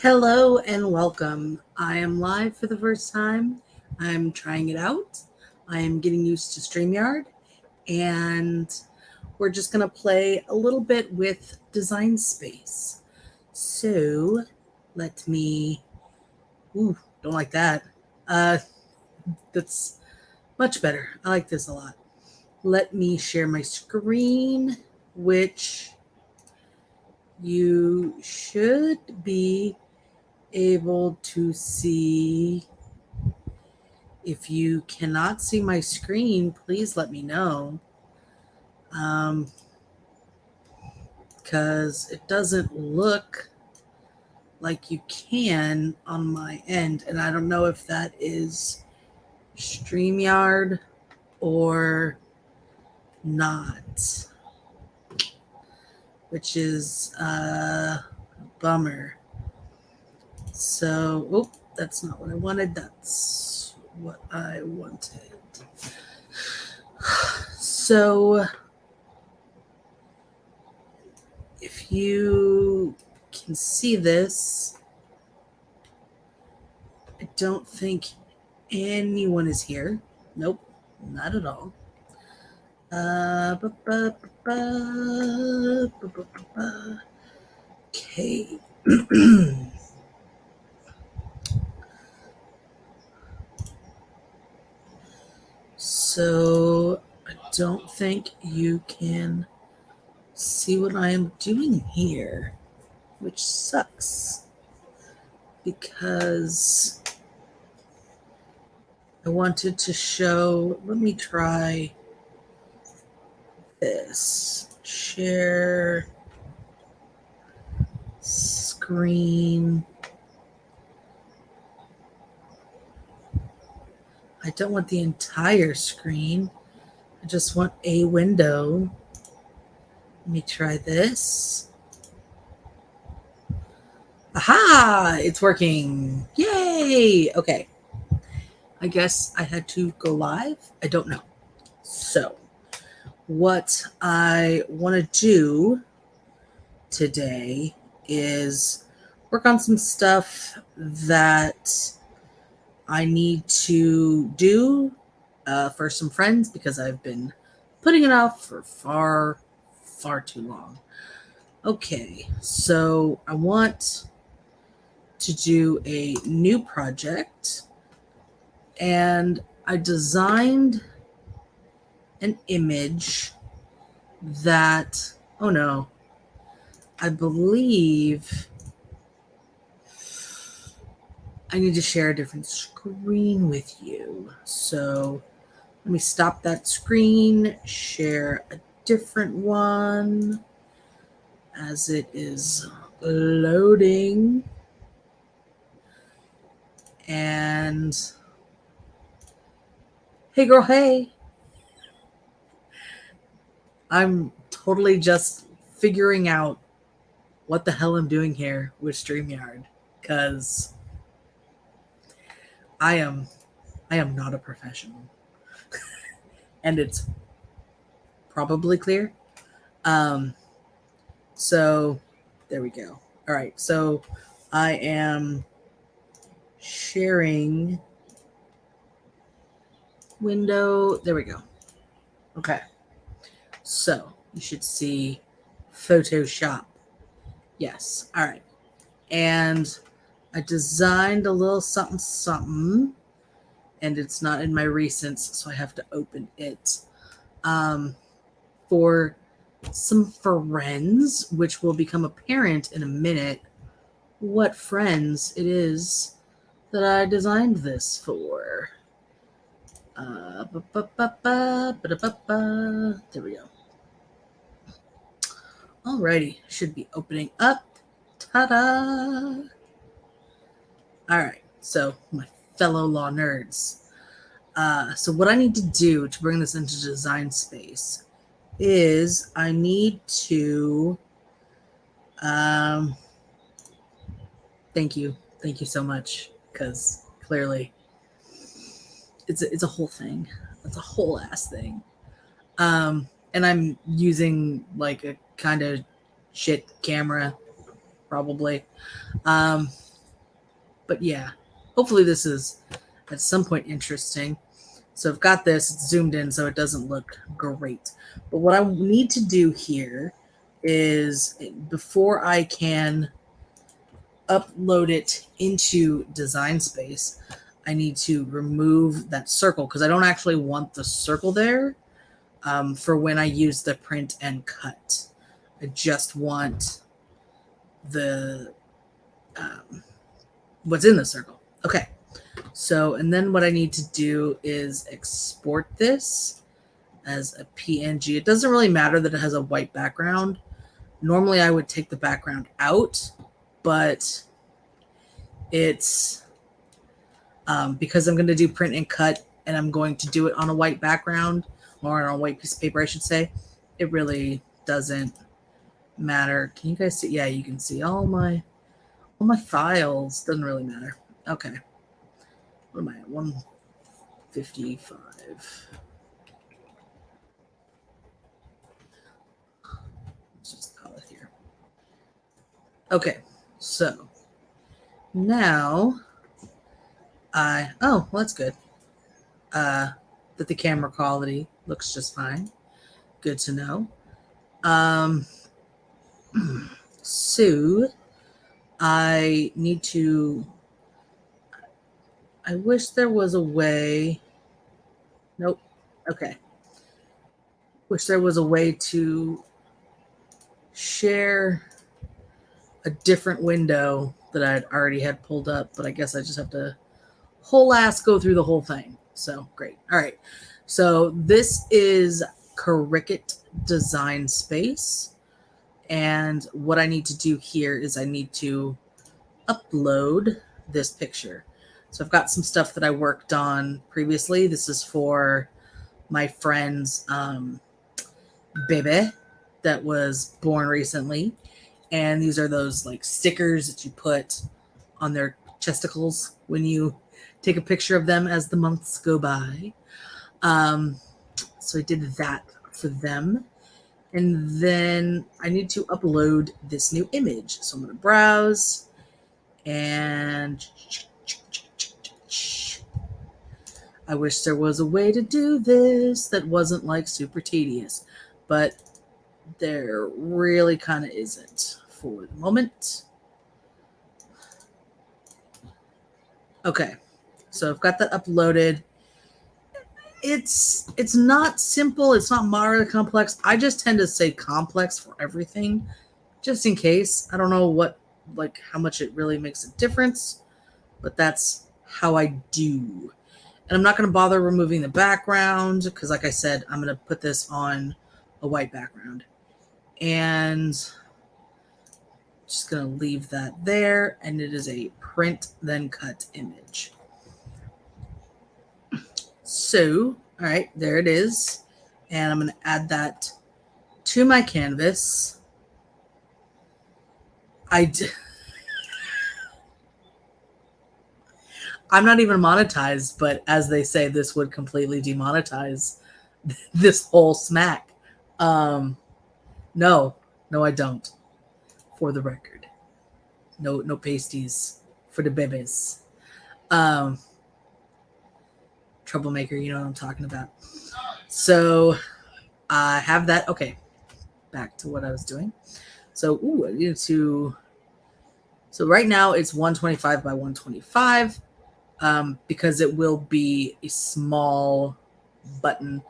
Hello and welcome. I am live for the first time. I'm trying it out. I am getting used to StreamYard, and we're just going to play a little bit with Design Space. So let me. Ooh, don't like that. Uh, that's much better. I like this a lot. Let me share my screen, which you should be able to see. If you cannot see my screen, please let me know. Because it doesn't look like you can on my end. And I don't know if that is StreamYard or not, which is a bummer. So, that's not what I wanted. That's what I wanted. So, if you can see this, I don't think anyone is here. Nope, not at all. Okay. So I don't think you can see what I am doing here, which sucks because I wanted to show. Let me try this. Share screen. I don't want the entire screen. I just want a window. Let me try this. Aha! It's working. Yay! Okay. I guess I had to go live. I don't know. So, what I want to do today is work on some stuff that I need to do for some friends because I've been putting it off for far too long. Okay, so I want to do a new project, and I designed an image that, oh no, I believe I need to share a different screen with you. So let me stop that screen, share a different one as it is loading. And hey girl, hey. I'm totally just figuring out what the hell I'm doing here with StreamYard because I am not a professional. And it's probably clear. Um so there we go. All right. So I am sharing window. There we go. Okay. So you should see Photoshop. Yes. All right. And I designed a little something something, and it's not in my recents, so I have to open it for some friends, which will become apparent in a minute what friends it is that I designed this for. There we go. Alrighty, should be opening up. Ta-da! All right, so my fellow law nerds. So what I need to do to bring this into design space is I need to. Thank you so much, because clearly it's a whole thing. It's a whole ass thing. And I'm using like a kind of shit camera, probably. But yeah, hopefully this is at some point interesting. So I've got this, it's zoomed in so it doesn't look great. But what I need to do here is before I can upload it into Design Space, I need to remove that circle because I don't actually want the circle there for when I use the print and cut. I just want the what's in the circle. Okay. So, and then what I need to do is export this as a PNG. It doesn't really matter that it has a white background. Normally I would take the background out, but it's because I'm going to do print and cut and I'm going to do it on a white background or on a white piece of paper, I should say. It really doesn't matter. Can you guys see? Yeah, you can see all my files. Doesn't really matter. Okay. What am I at? 155. Let's just call it here. Okay. So now well, that's good. That the camera quality looks just fine. Good to know. So I need to, I wish there was a way. Nope. Okay. Wish there was a way to share a different window that I'd already had pulled up, but I guess I just have to whole ass go through the whole thing. So great. All right. So this is Cricut Design Space. And what I need to do here is I need to upload this picture. So I've got some stuff that I worked on previously. This is for my friend's baby that was born recently. And these are those like stickers that you put on their chesticles when you take a picture of them as the months go by. So I did that for them. And then I need to upload this new image. So I'm going to browse and I wish there was a way to do this that wasn't like super tedious, but there really kind of isn't for the moment. Okay, so I've got that uploaded. It's not simple. It's not moderately complex. I just tend to say complex for everything, just in case. I don't know what, like, how much it really makes a difference, but that's how I do. And I'm not going to bother removing the background because, like I said, I'm going to put this on a white background. And just going to leave that there. And it is a print then cut image. So, all right, there it is. And I'm going to add that to my canvas. I'm not even monetized, but as they say, this would completely demonetize this whole smack. No, I don't. For the record, no pasties for the babies. Troublemaker, you know what I'm talking about. So I have that. Okay, back to what I was doing. So I need to. So right now it's 125 by 125 because it will be a small button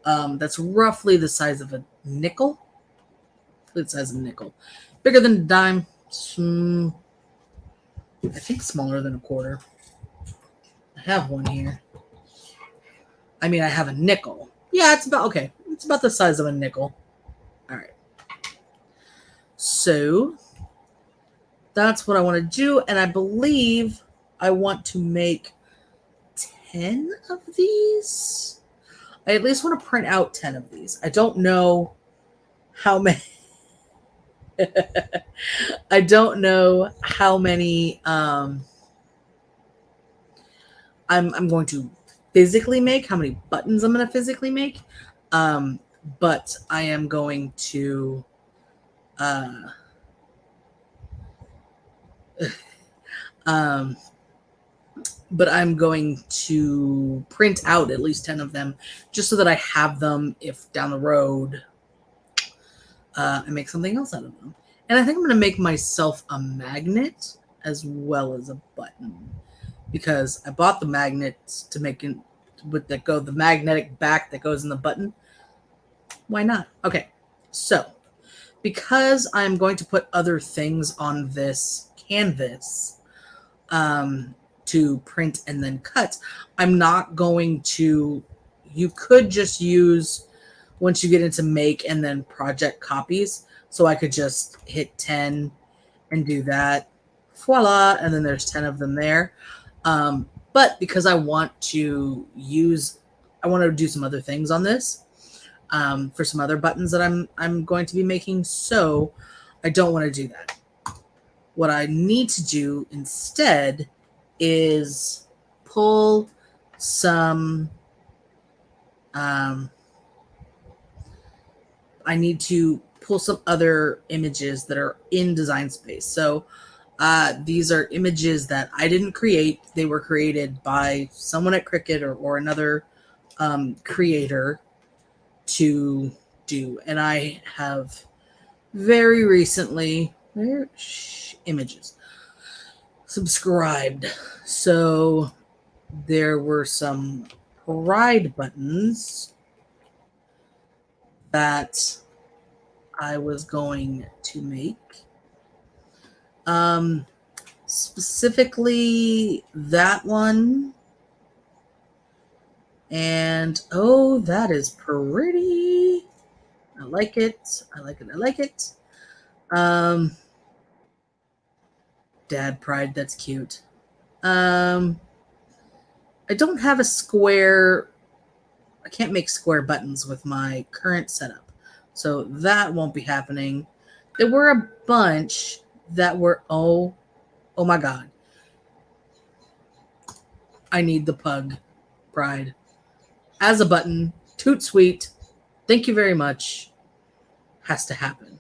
that's roughly the size of a nickel. The size of a nickel, bigger than a dime. I think smaller than a quarter. I have one here. I mean, I have a nickel. Yeah, it's about okay. It's about the size of a nickel. All right. So that's what I want to do, and I believe I want to make 10 of these. I at least want to print out 10 of these. I don't know how many. I don't know how many I'm going to physically make, how many buttons I'm going to physically make. But I am going to but I'm going to print out at least 10 of them just so that I have them if down the road I make something else out of them. And I think I'm going to make myself a magnet as well as a button because I bought the magnets to make it with the magnetic back that goes in the button. Why not? Okay, so because I'm going to put other things on this canvas to print and then cut, I'm not going to. You could just use once you get into make and then project copies. So I could just hit 10 and do that. Voila. And then there's 10 of them there. But because I want to do some other things on this for some other buttons that I'm going to be making. So I don't want to do that. What I need to do instead is pull some I need to pull some other images that are in Design Space. So these are images that I didn't create. They were created by someone at Cricut or another creator to do. And I have very recently images subscribed. So there were some pride buttons that I was going to make. Specifically that one. And oh, that is pretty. I like it. I like it. I like it. Dad pride, that's cute. I don't have a square. I can't make square buttons with my current setup. So that won't be happening. There were a bunch that were, oh my God. I need the pug pride as a button. Toot sweet. Thank you very much. Has to happen.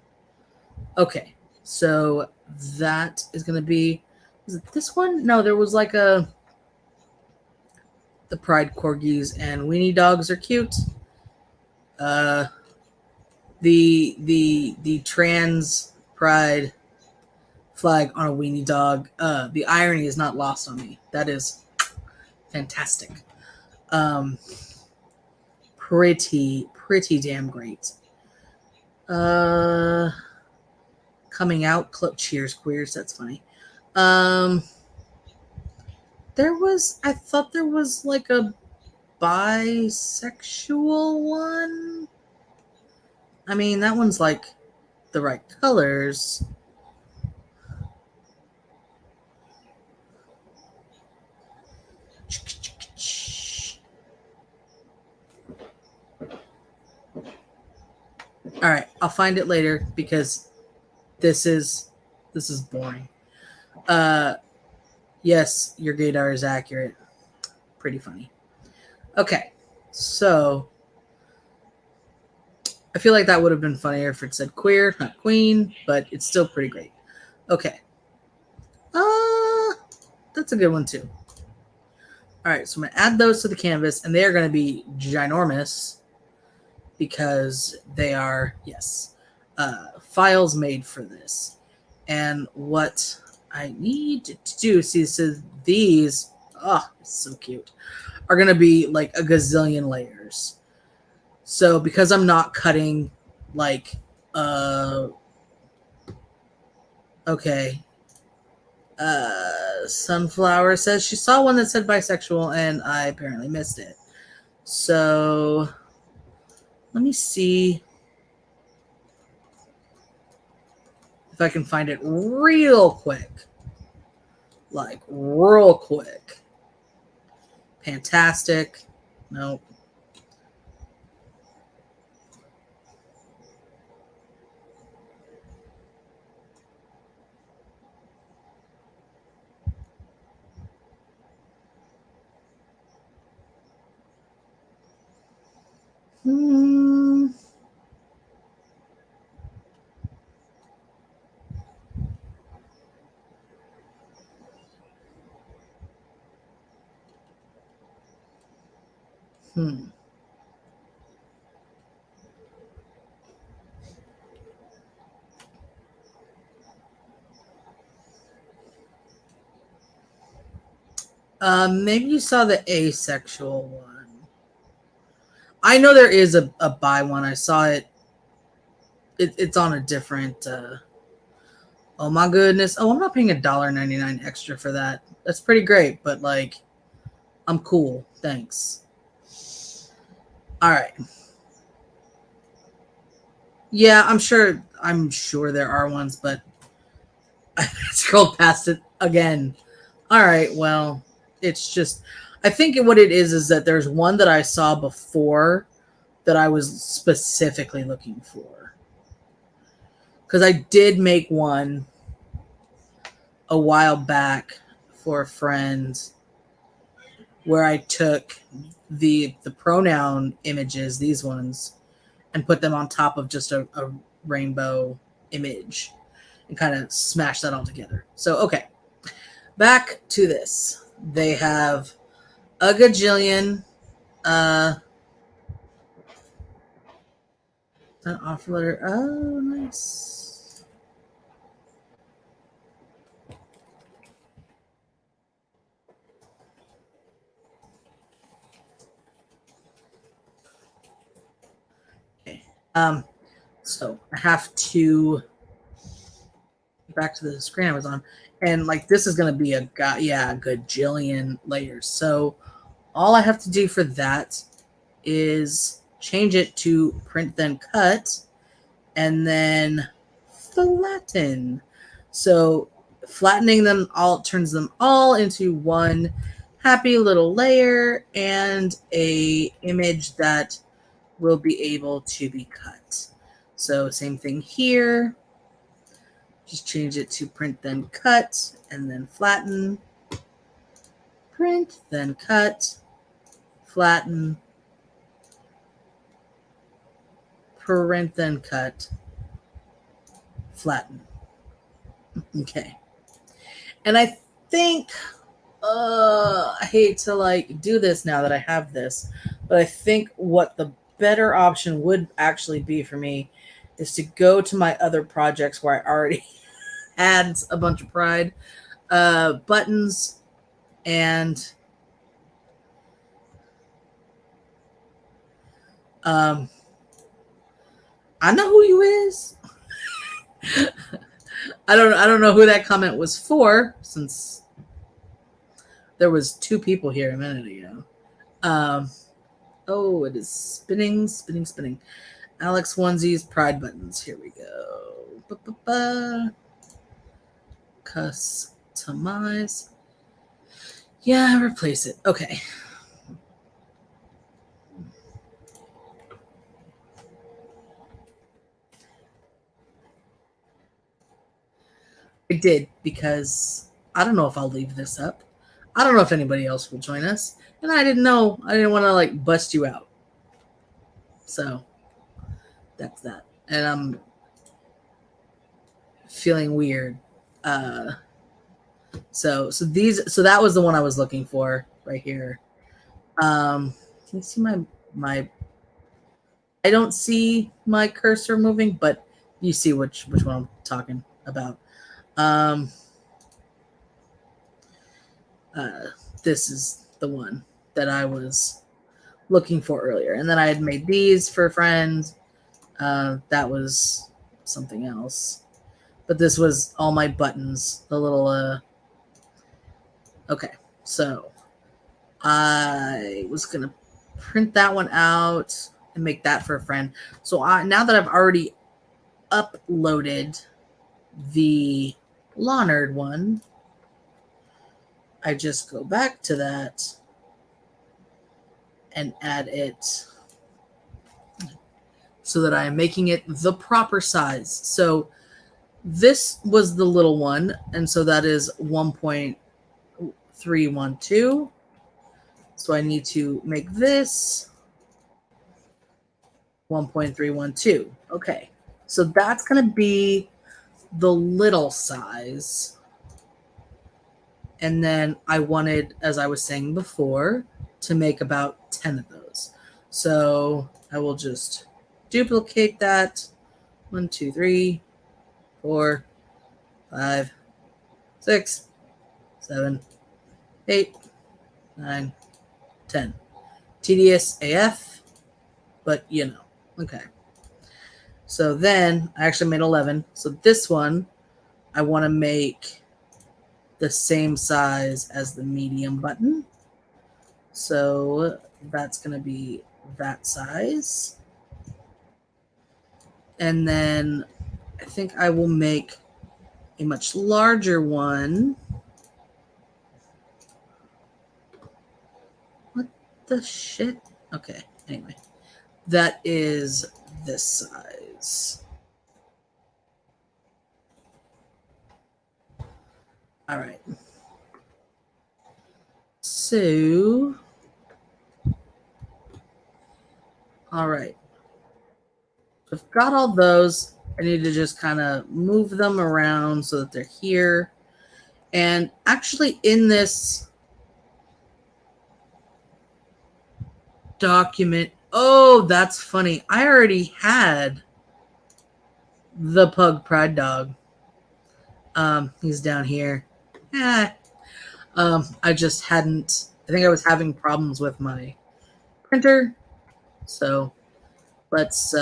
Okay. So that is going to be, was it this one? No, there was like the pride corgis and weenie dogs are cute. The trans pride flag on a weenie dog. The irony is not lost on me. That is fantastic. Pretty damn great. Coming out clip cheers queers. That's funny. I thought there was like a bisexual one. I mean, that one's like the right colors. All right, I'll find it later because this is boring. Yes, your gaydar is accurate. Pretty funny. Okay, so I feel like that would have been funnier if it said queer, not queen, but it's still pretty great. Okay. That's a good one too. All right, so I'm going to add those to the canvas, and they are going to be ginormous because they are, yes, files made for this. And what I need to do, see, so these, it's so cute, are going to be like a gazillion layers. So because I'm not cutting like, okay, Sunflower says she saw one that said bisexual and I apparently missed it. So let me see if I can find it real quick. Like real quick. Fantastic. Nope. Hmm. Maybe you saw the asexual one. I know there is a buy one. I saw it. It's on a different. Oh my goodness! Oh, I'm not paying $1.99 extra for that. That's pretty great, but like, I'm cool. Thanks. All right. Yeah, I'm sure. I'm sure there are ones, but I scrolled past it again. All right. Well, it's just. I think what it is that there's one that I saw before that I was specifically looking for, because I did make one a while back for a friend where I took the pronoun images, these ones, and put them on top of just a rainbow image and kind of smash that all together. So okay, back to this. They have a gajillion an offer letter. Oh, nice. Okay. So I have to back to the screen I was on, and like this is gonna be a gajillion layers. So all I have to do for that is change it to print then cut and then flatten. So flattening them all turns them all into one happy little layer and a image that will be able to be cut. So same thing here. Just change it to print then cut and then flatten. Print then cut, flatten, print then cut, flatten. Okay. And I think I hate to like do this now that I have this, but I think what the better option would actually be for me is to go to my other projects where I already had a bunch of pride buttons, and I know who you is. I don't know who that comment was for, since there was two people here a minute ago. Oh, it is spinning, spinning, spinning. Alex Onesies pride buttons. Here we go. Ba-ba-ba. Customize. Yeah, replace it. Okay. I did, because I don't know if I'll leave this up. I don't know if anybody else will join us. And I didn't know. I didn't want to like bust you out. So that's that. And I'm feeling weird. So that was the one I was looking for right here. Can you see my I don't see my cursor moving, but you see which one I'm talking about. Um, uh, this is the one that I was looking for earlier, and then I had made these for friends. That was something else, but this was all my buttons. The little okay, so I was gonna print that one out and make that for a friend. So now that I've already uploaded the Law Nerd one, I just go back to that and add it so that I am making it the proper size. So this was the little one, and so that is 1.312. So I need to make this 1.312. Okay, so that's going to be the little size. And then I wanted, as I was saying before, to make about 10 of those. So I will just duplicate that. 1, 2, 3, 4, 5, 6, 7, 8, 9, 10. Tedious AF, but you know. Okay. So then I actually made 11. So this one, I want to make the same size as the medium button. So that's going to be that size. And then I think I will make a much larger one. What the shit? Okay, anyway. That is this size. All right. So, all right. I've got all those. I need to just kind of move them around so that they're here. And actually in this document, oh, that's funny. I already had the pug pride dog. He's down here. I just hadn't, I think I was having problems with my printer. So let's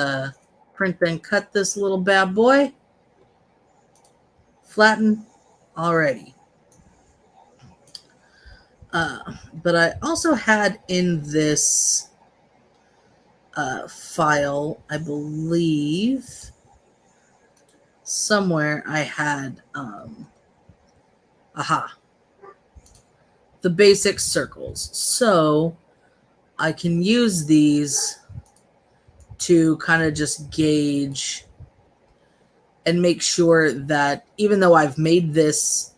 print and cut this little bad boy. Flatten. Alrighty. But I also had in this file, I believe, somewhere I had, the basic circles. So I can use these to kind of just gauge and make sure that even though I've made this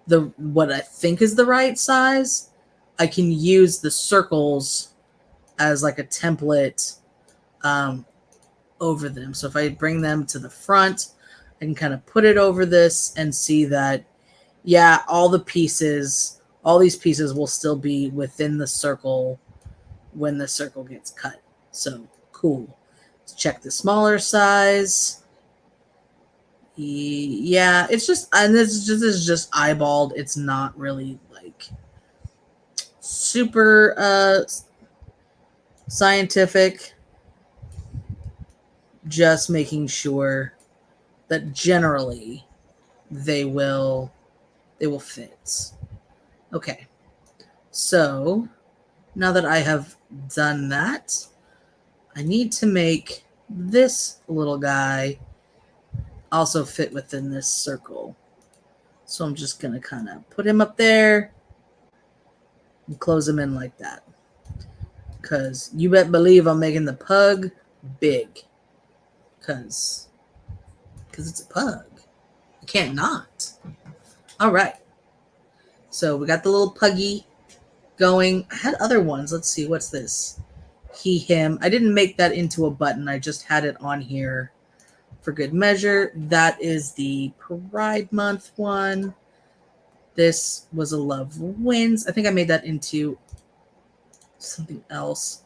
what I think is the right size, I can use the circles as like a template over them. So if I bring them to the front, I can kind of put it over this and see that, yeah, all these pieces will still be within the circle when the circle gets cut. So cool. Let's check the smaller size. Yeah, it's just, and this is just eyeballed. It's not really like super scientific. Just making sure that generally they will fit. Okay. So now that I have done that, I need to make this little guy also fit within this circle. So I'm just going to kind of put him up there and close him in like that. Because you bet believe I'm making the pug big. Because it's a pug. I can't not. All right. So we got the little puggy going. I had other ones. Let's see. What's this? He, him. I didn't make that into a button. I just had it on here for good measure. That is the Pride Month one. This was a Love Wins. I think I made that into something else.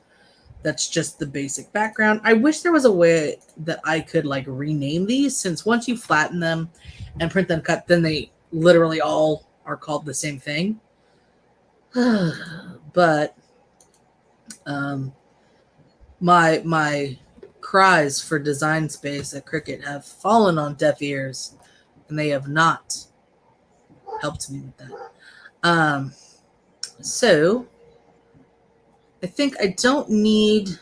That's just the basic background. I wish there was a way that I could like rename these, since once you flatten them and print them cut, then they literally all are called the same thing. But my cries for design space at Cricut have fallen on deaf ears, and they have not helped me with that. So I think I don't need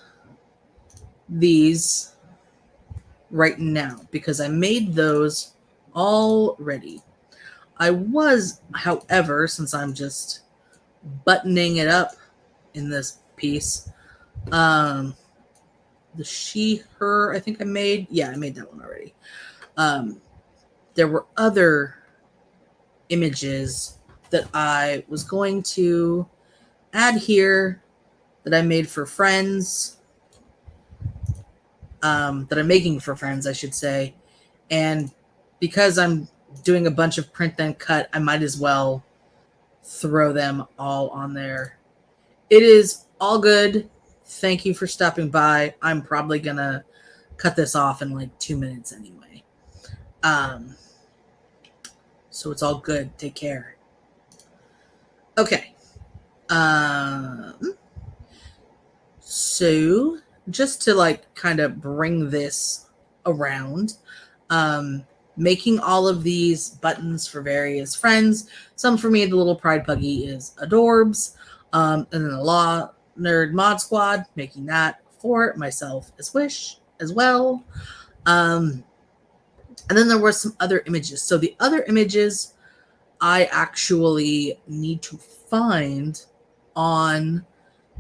these right now because I made those already. I was, however, since I'm just buttoning it up in this piece, the she, her, I think I made. Yeah, I made that one already. There were other images that I was going to add here that I made for friends, that I'm making for friends, I should say. And because I'm doing a bunch of print then cut, I might as well throw them all on there. It is all good. Thank you for stopping by. I'm probably going to cut this off in like 2 minutes anyway. So it's all good. Take care. Okay. So just to like kind of bring this around, making all of these buttons for various friends. Some for me, the little pride puggy is adorbs. And then the Law Nerd Mod Squad, making that for myself as Wish as well. And then there were some other images. So the other images I actually need to find on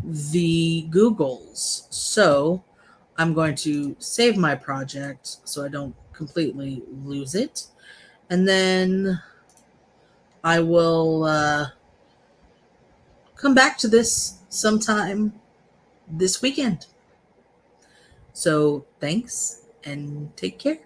the Googles. So I'm going to save my project so I don't completely lose it. And then I will come back to this sometime this weekend. So thanks and take care.